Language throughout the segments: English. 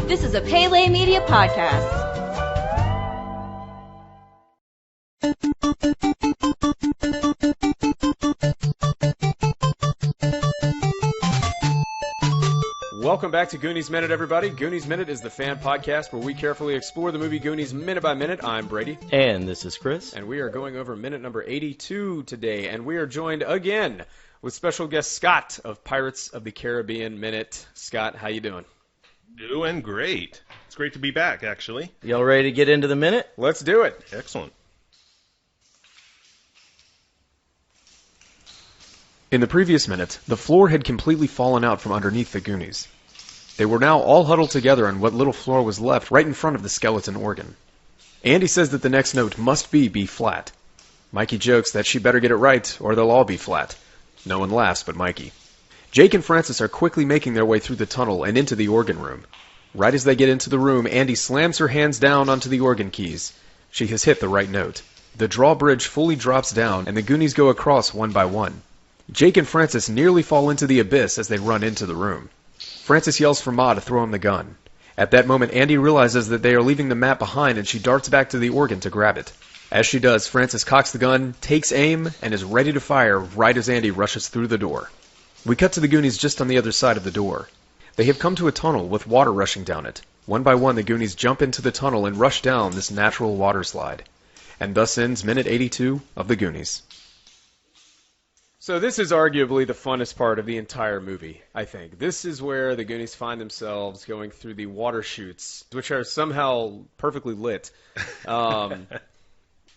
This is a Pele Media podcast. Welcome back to Goonies Minute, everybody. Goonies Minute is the fan podcast where we carefully explore the movie Goonies minute by minute. I'm Brady. And this is Chris. And we are going over minute number 82 today. And we are joined again with special guest Scott of Pirates of the Caribbean Minute. Scott, how you doing? Doing great. It's great to be back, actually. Y'all ready to get into the minute? Let's do it. Excellent. In the previous minute, the floor had completely fallen out from underneath the Goonies. They were now all huddled together on what little floor was left right in front of the skeleton organ. Andy says that the next note must be B-flat. Mikey jokes that she better get it right or they'll all be flat. No one laughs but Mikey. Jake and Francis are quickly making their way through the tunnel and into the organ room. Right as they get into the room, Andy slams her hands down onto the organ keys. She has hit the right note. The drawbridge fully drops down and the Goonies go across one by one. Jake and Francis nearly fall into the abyss as they run into the room. Francis yells for Ma to throw him the gun. At that moment, Andy realizes that they are leaving the map behind and she darts back to the organ to grab it. As she does, Francis cocks the gun, takes aim, and is ready to fire right as Andy rushes through the door. We cut to the Goonies just on the other side of the door. They have come to a tunnel with water rushing down it. One by one, the Goonies jump into the tunnel and rush down this natural water slide. And thus ends minute 82 of the Goonies. So this is arguably the funnest part of the entire movie, I think. This is where the Goonies find themselves going through the water chutes, which are somehow perfectly lit. And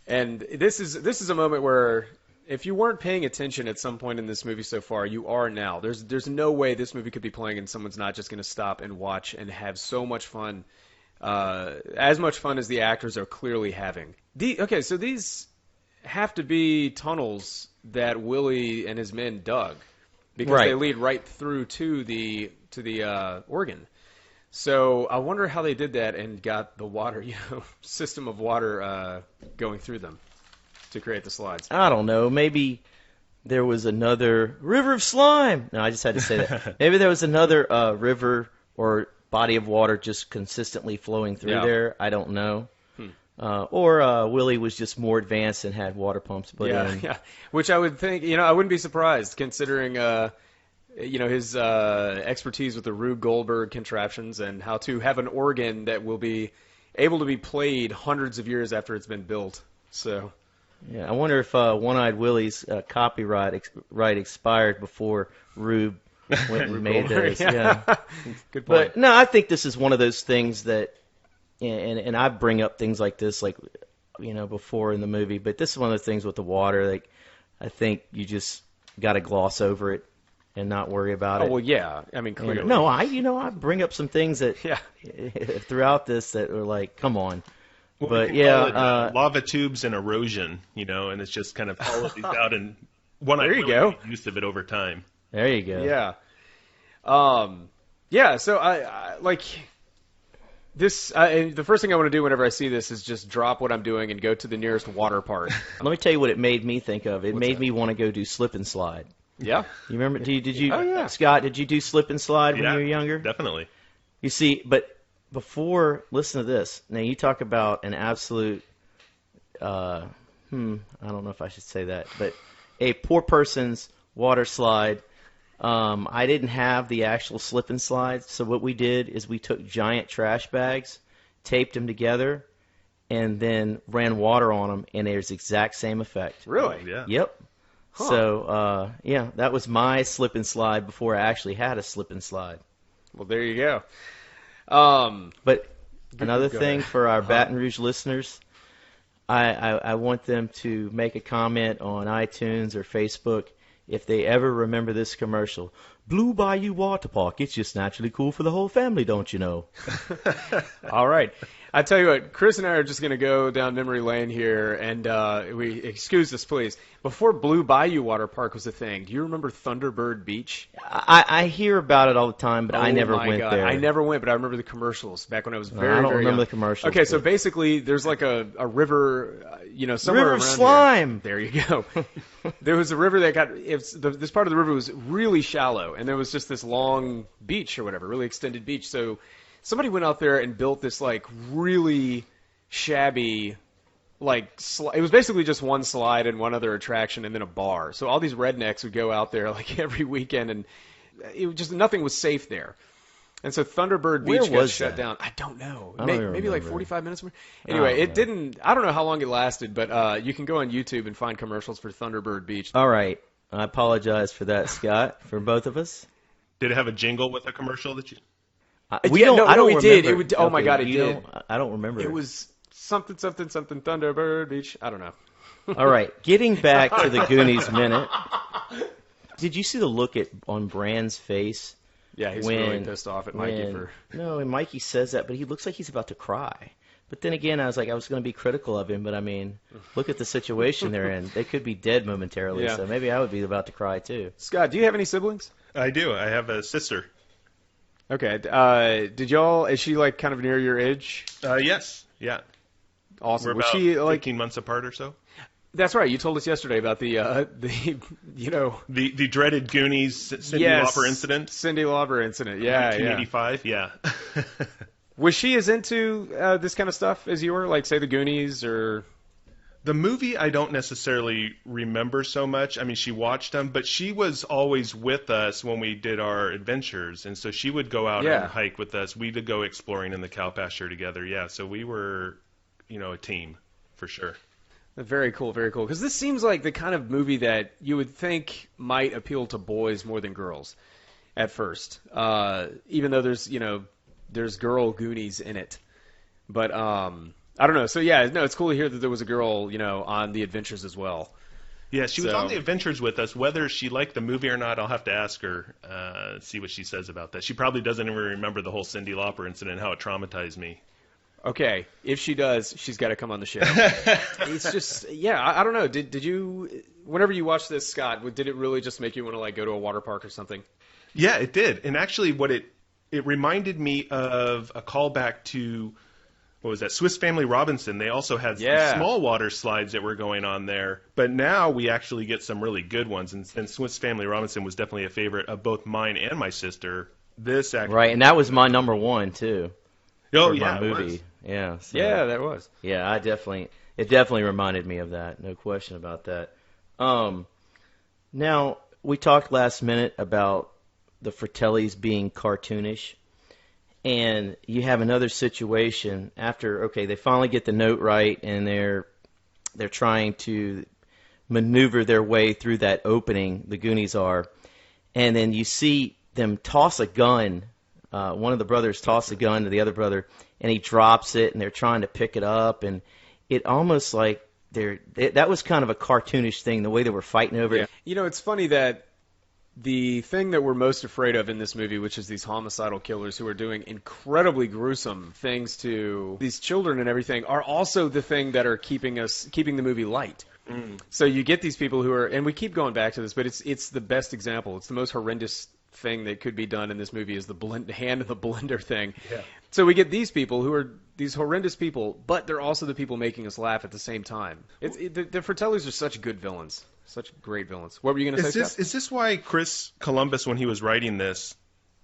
this is a moment where, if you weren't paying attention at some point in this movie so far, you are now. There's no way this movie could be playing and someone's not just going to stop and watch and have so much fun, as much fun as the actors are clearly having. So these have to be tunnels that Willie and his men dug, because they lead right through to the organ. So I wonder how they did that and got the water, system of water going through them to create the slides. I don't know. Maybe there was another river of slime. No, I just had to say that. Maybe there was another river or body of water just consistently flowing through there. I don't know. Or Willie was just more advanced and had water pumps put in. Yeah, which I would think, I wouldn't be surprised considering, his expertise with the Rube Goldberg contraptions and how to have an organ that will be able to be played hundreds of years after it's been built. So, yeah, I wonder if One-Eyed Willie's copyright expired before Rube went and made those. Yeah. Good point. But no, I think this is one of those things that. And I bring up things like this, before in the movie. But this is one of the things with the water. Like, I think you just got to gloss over it and not worry about it. Oh well, yeah. I mean, clearly. No, I bring up some things that throughout this that are like, come on. Well, but lava tubes and erosion, and it's just kind of followed these out, and there you go. Use of it over time. There you go. Yeah. So I like. The first thing I want to do whenever I see this is just drop what I'm doing and go to the nearest water park. Let me tell you what it made me think of. It made me want to go do slip and slide. Yeah. You remember? Did you? Oh, yeah. Scott, did you do slip and slide when you were younger? Definitely. You see, but before, listen to this. Now you talk about an absolute. I don't know if I should say that, but a poor person's water slide. I didn't have the actual slip and slide, so what we did is we took giant trash bags, taped them together, and then ran water on them, and there's the exact same effect. Really? Oh, yeah. Yep. Huh. So, that was my slip and slide before I actually had a slip and slide. Well, there you go. But another thing for our Baton Rouge listeners, I want them to make a comment on iTunes or Facebook if they ever remember this commercial. Blue Bayou Water Park, it's just naturally cool for the whole family, don't you know? All right. I tell you what, Chris and I are just going to go down memory lane here, and excuse us, please. Before Blue Bayou Water Park was a thing, do you remember Thunderbird Beach? I hear about it all the time, but I never went there. I never went, but I remember the commercials back when I was very, I don't very remember young. the commercials. Okay, so basically, there's like a river, somewhere river around of slime. Here. There you go. There was a river that this part of the river was really shallow, and there was just this long beach or whatever, really extended beach. So somebody went out there and built this like really shabby, like it was basically just one slide and one other attraction and then a bar. So all these rednecks would go out there like every weekend, and it was just nothing was safe there. And so Thunderbird Beach got shut down. I don't know. Maybe like 45 minutes. Anyway, it didn't. I don't know how long it lasted, but you can go on YouTube and find commercials for Thunderbird Beach. All right. I apologize for that, Scott, for both of us. Did it have a jingle with a commercial that you? I don't did. remember. It would. Oh my God, it did. I don't remember. It was something Thunderbird Beach. I don't know. All right. Getting back to the Goonies minute. Did you see the look on Brand's face? Yeah, he's really pissed off at Mikey for... No, and Mikey says that, but he looks like he's about to cry. But then again, I was going to be critical of him, but I mean, look at the situation they're in. They could be dead momentarily, so maybe I would be about to cry too. Scott, do you have any siblings? I do. I have a sister. Okay. Is she like kind of near your age? Yes. Yeah. Awesome. We're Was about she like 15 months apart or so. That's right. You told us yesterday about the the dreaded Goonies Cyndi Lauper incident. Cyndi Lauper incident. Yeah, 1985. Yeah. Was she as into this kind of stuff as you were? Like, say, the Goonies or... The movie I don't necessarily remember so much. I mean, she watched them, but she was always with us when we did our adventures, and so she would go out and hike with us. We'd go exploring in the cow pasture together. Yeah, so we were, a team for sure. Very cool, very cool. Because this seems like the kind of movie that you would think might appeal to boys more than girls at first. Even though there's girl Goonies in it. But I don't know. So yeah, no, it's cool to hear that there was a girl, on the adventures as well. Yeah, she was on the adventures with us. Whether she liked the movie or not, I'll have to ask her, see what she says about that. She probably doesn't even remember the whole Cyndi Lauper incident, how it traumatized me. Okay, if she does, she's got to come on the show. It's just, I don't know. Did you, whenever you watched this, Scott, did it really just make you want to like go to a water park or something? Yeah, it did. And actually, what it reminded me of a callback to, what was that, Swiss Family Robinson. They also had some small water slides that were going on there. But now we actually get some really good ones. And Swiss Family Robinson was definitely a favorite of both mine and my sister. This actually, right, and that was my number one too. Oh yeah, my movie. it was. Yeah. So, yeah, that was. Yeah, it definitely reminded me of that. No question about that. Now we talked last minute about the Fratellis being cartoonish, and you have another situation after. Okay, they finally get the note right, and they're trying to maneuver their way through that opening. The Goonies are, and then you see them toss a gun. One of the brothers tosses a gun to the other brother, and he drops it, and they're trying to pick it up, and it almost like that was kind of a cartoonish thing, the way they were fighting over it. It's funny that the thing that we're most afraid of in this movie, which is these homicidal killers who are doing incredibly gruesome things to these children and everything, are also the thing that are keeping the movie light. So you get these people who are, and we keep going back to this, but it's the best example. It's the most horrendous thing that could be done in this movie is the hand of the blender thing. Yeah. So we get these people who are these horrendous people, but they're also the people making us laugh at the same time. The Fratellis are such good villains, such great villains. What were you going to say, Scott? Is this why Chris Columbus, when he was writing this,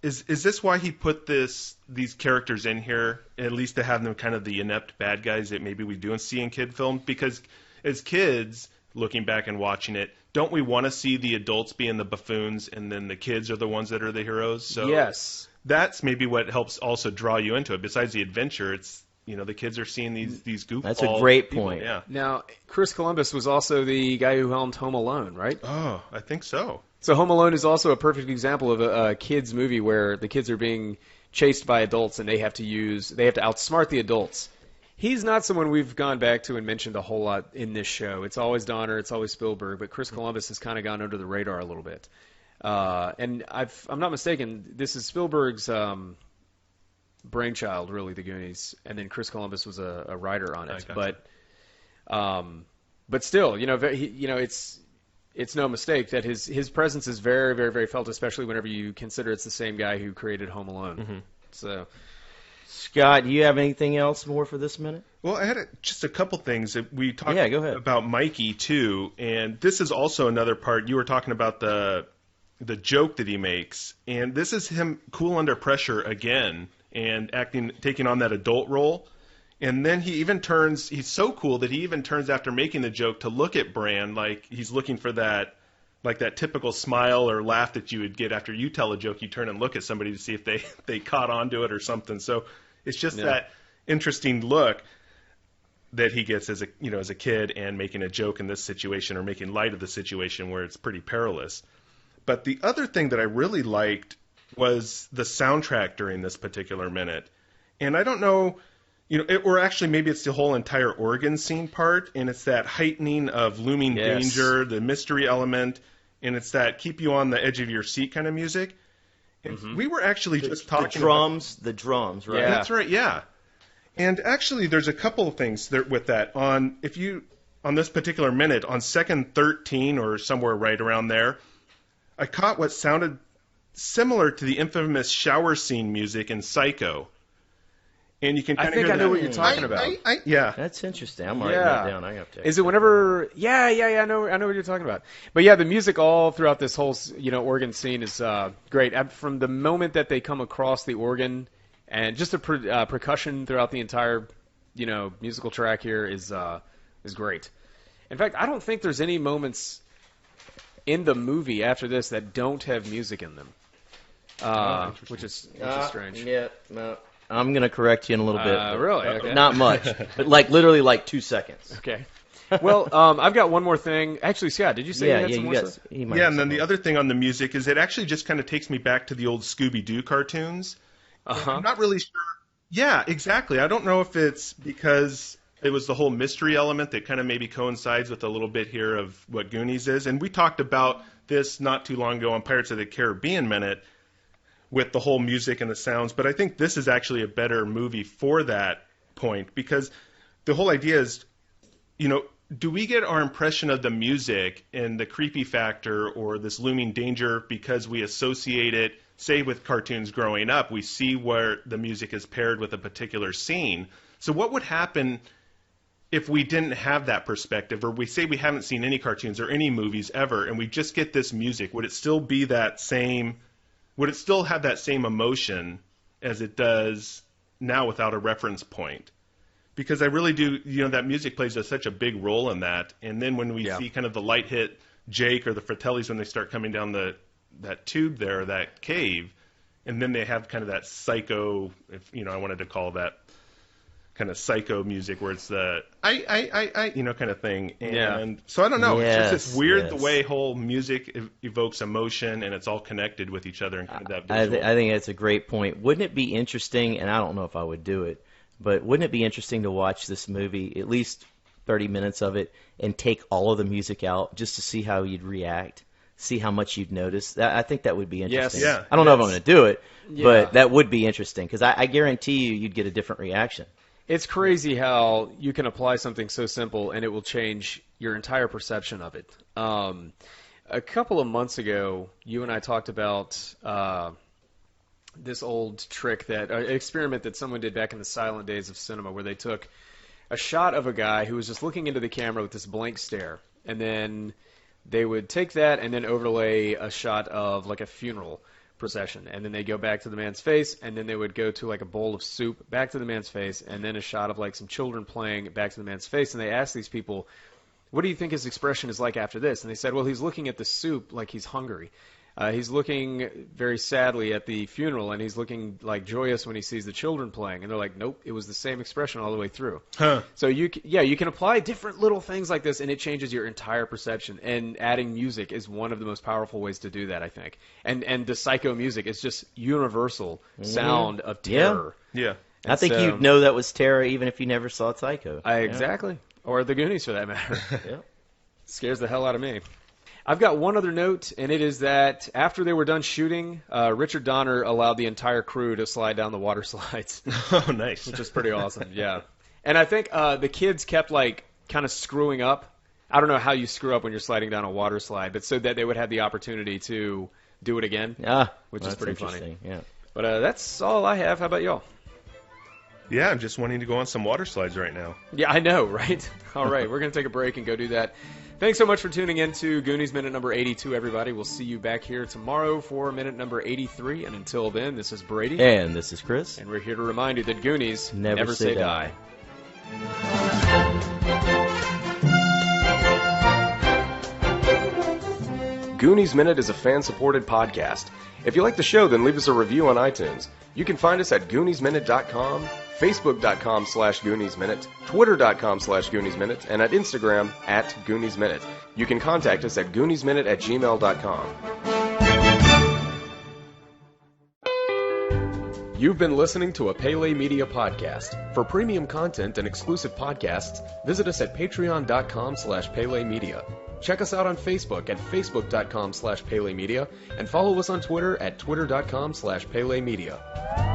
is this why he put these characters in here, at least to have them kind of the inept bad guys that maybe we do see in kid film? Because as kids, looking back and watching it, don't we want to see the adults being the buffoons and then the kids are the ones that are the heroes? So yes. That's maybe what helps also draw you into it. Besides the adventure, it's, the kids are seeing these goofballs. That's a great point. Yeah. Now, Chris Columbus was also the guy who helmed Home Alone, right? Oh, I think so. So Home Alone is also a perfect example of a kids movie where the kids are being chased by adults and they have to outsmart the adults. He's not someone we've gone back to and mentioned a whole lot in this show. It's always Donner, it's always Spielberg, but Chris Columbus has kind of gone under the radar a little bit. And I'm not mistaken, this is Spielberg's brainchild, really, The Goonies, and then Chris Columbus was a writer on it. Gotcha. But still, it's no mistake that his presence is very, very, very felt, especially whenever you consider it's the same guy who created Home Alone. Mm-hmm. So. Scott, do you have anything else more for this minute? Well, I had just a couple things. We talked go ahead. about Mikey, too, and this is also another part. You were talking about the joke that he makes, and this is him cool under pressure again, and taking on that adult role. And then he's so cool that he even turns after making the joke to look at Bran like he's looking for that typical smile or laugh that you would get after you tell a joke. You turn and look at somebody to see if they caught on to it or something. So it's just that interesting look that he gets as a kid and making a joke in this situation or making light of the situation where it's pretty perilous. But the other thing that I really liked was the soundtrack during this particular minute. And I don't know, or actually maybe it's the whole entire organ scene part, and it's that heightening of looming danger, the mystery element, and it's that keep you on the edge of your seat kind of music. And we were actually just talking the drums, right? Yeah. That's right, yeah. And actually there's a couple of things with that. On this particular minute, on second 13 or somewhere right around there, I caught what sounded similar to the infamous shower scene music in Psycho. And you can kind of hear that. I know what you're talking about. Yeah. That's interesting. I'm writing that down. I have to. Is it whenever? Yeah. I know what you're talking about. But yeah, the music all throughout this whole organ scene is great. From the moment that they come across the organ, and just the percussion throughout the entire musical track here is great. In fact, I don't think there's any moments in the movie after this that don't have music in them, which is strange. Yeah. No. I'm going to correct you in a little bit. Really? Okay. Not much. But literally 2 seconds. Okay. Well, I've got one more thing. Actually, Scott, did you say you had some more stuff? Yeah, and then the other thing on the music is it actually just kind of takes me back to the old Scooby-Doo cartoons. I'm not really sure. Yeah, exactly. I don't know if it's because it was the whole mystery element that kind of maybe coincides with a little bit here of what Goonies is. And we talked about this not too long ago on Pirates of the Caribbean Minute, with the whole music and the sounds, but I think this is actually a better movie for that point, because the whole idea is, do we get our impression of the music and the creepy factor or this looming danger because we associate it, say with cartoons growing up, we see where the music is paired with a particular scene. So what would happen if we didn't have that perspective, or we say we haven't seen any cartoons or any movies ever, and we just get this music? Would it still be that same... Would it still have that same emotion as it does now without a reference point? Because I really do, that music plays such a big role in that. And then when we see kind of the light hit Jake or the Fratellis when they start coming down that tube there, that cave, and then they have kind of that psycho, I wanted to call that kind of psycho music where it's the kind of thing. And so I don't know. It's just weird the way whole music evokes emotion, and it's all connected with each other. And kind of that I think that's a great point. Wouldn't it be interesting, and I don't know if I would do it, but wouldn't it be interesting to watch this movie, at least 30 minutes of it, and take all of the music out just to see how you'd react, see how much you'd notice? I think that would be interesting. Yes. Yeah. I don't know if I'm going to do it, but that would be interesting, because I guarantee you'd get a different reaction. It's crazy how you can apply something so simple and it will change your entire perception of it. A couple of months ago, you and I talked about this old trick an experiment that someone did back in the silent days of cinema, where they took a shot of a guy who was just looking into the camera with this blank stare, and then they would take that and then overlay a shot of like a funeral procession, and then they go back to the man's face, and then they would go to like a bowl of soup, back to the man's face, and then a shot of like some children playing, back to the man's face. And they asked these people, what do you think his expression is like after this? And they said, well, he's looking at the soup like he's hungry. He's looking very sadly at the funeral, and he's looking like joyous when he sees the children playing. And they're like, nope, it was the same expression all the way through. So you can apply different little things like this, and it changes your entire perception. And adding music is one of the most powerful ways to do that, I think. And the psycho music is just universal sound of terror. Yeah. I think you'd know that was terror even if you never saw Psycho. Exactly. Or the Goonies, for that matter. Yeah. Scares the hell out of me. I've got one other note, and it is that after they were done shooting, Richard Donner allowed the entire crew to slide down the water slides. Oh, nice. Which is pretty awesome, yeah. And I think the kids kept, kind of screwing up. I don't know how you screw up when you're sliding down a water slide, but so that they would have the opportunity to do it again, which is pretty funny. Yeah. But that's all I have. How about y'all? Yeah, I'm just wanting to go on some water slides right now. Yeah, I know, right? All right, we're going to take a break and go do that. Thanks so much for tuning in to Goonies Minute number 82, everybody. We'll see you back here tomorrow for minute number 83. And until then, this is Brady. And this is Chris. And we're here to remind you that Goonies Never say die. Goonies Minute is a fan-supported podcast. If you like the show, then leave us a review on iTunes. You can find us at GooniesMinute.com, Facebook.com/GooniesMinute, Twitter.com/GooniesMinute, and at Instagram at GooniesMinute. You can contact us at GooniesMinute@gmail.com. You've been listening to a Pele Media podcast. For premium content and exclusive podcasts, visit us at patreon.com/PeleMedia. Check us out on Facebook at facebook.com/PeleMedia and follow us on Twitter at twitter.com/PeleMedia.